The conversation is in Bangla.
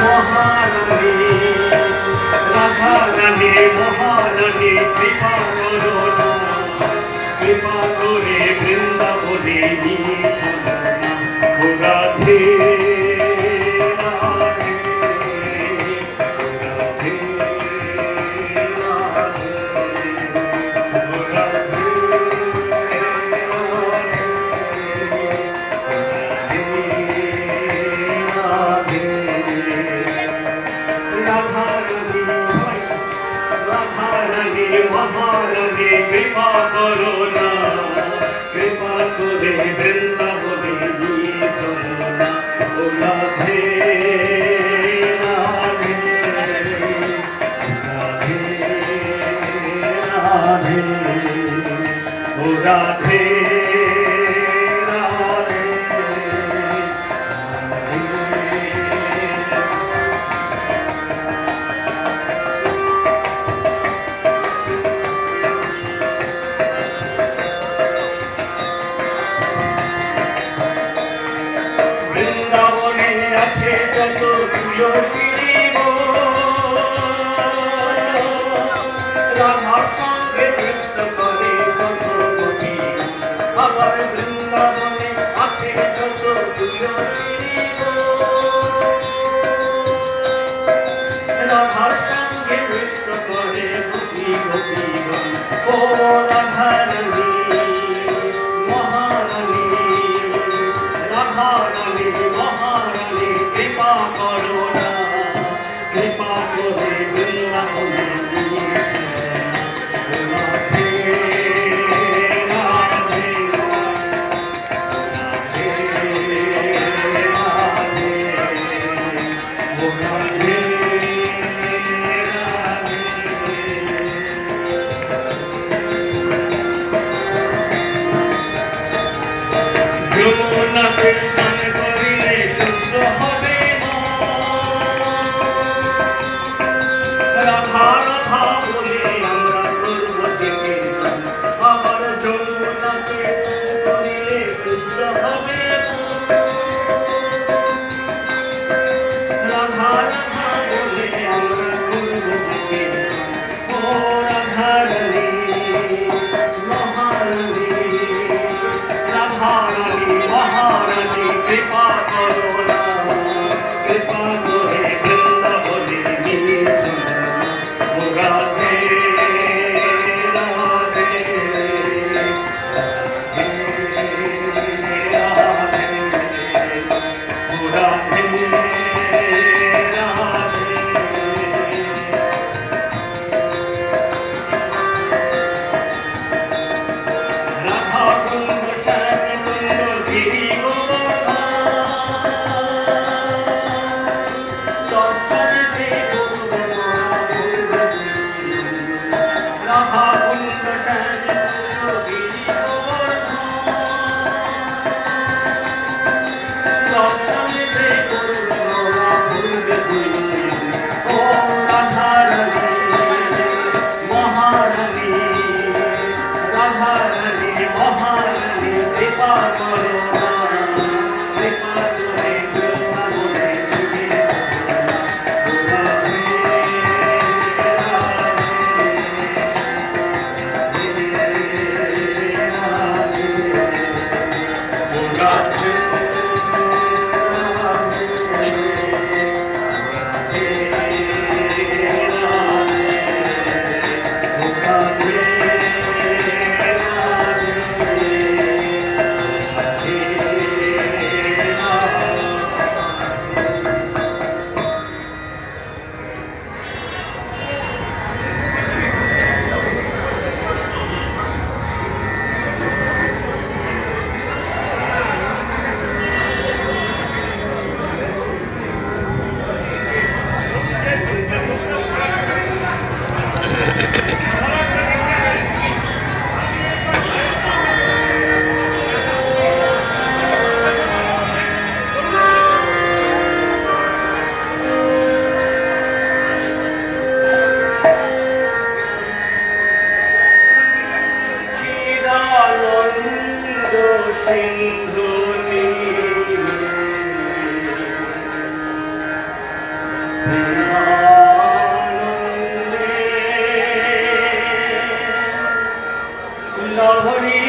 মহারানী রাধা রানী মহারানী কৃপা করো না, কৃপা করে বৃন্দাবনে নিয়ে চলো না ও রাধে রাধে রাধে মহারানী কৃপা করো না, কৃপা করে বৃন্দাবনে নিয়ে চলো না ও রাধে রাধে রাধে রাধে ও রাধে বৃন্দাবনে আছে যত তুলসী রাধার সঙ্গে নৃত্য করে যত গোপী, আবার বৃন্দাবনে আছে যত তুলসী রাধার সঙ্গে নৃত্য করে গোপী গোপীগণ। ও রাধা রানী মহারানী রাধা রানী মহারানী কৃপা করো না, কৃপা করে বৃন্দাবনে নিয়ে চলো না ও রাধে রাধে রাধে রাধে ও রাধে যমুনাতে স্নান করিলে শুদ্ধ হবে রাধা রাধা বলে আমরা করব কীর্তন, আবার যমুনাতে স্নান করিলে শুদ্ধ হবে রাধা লহরী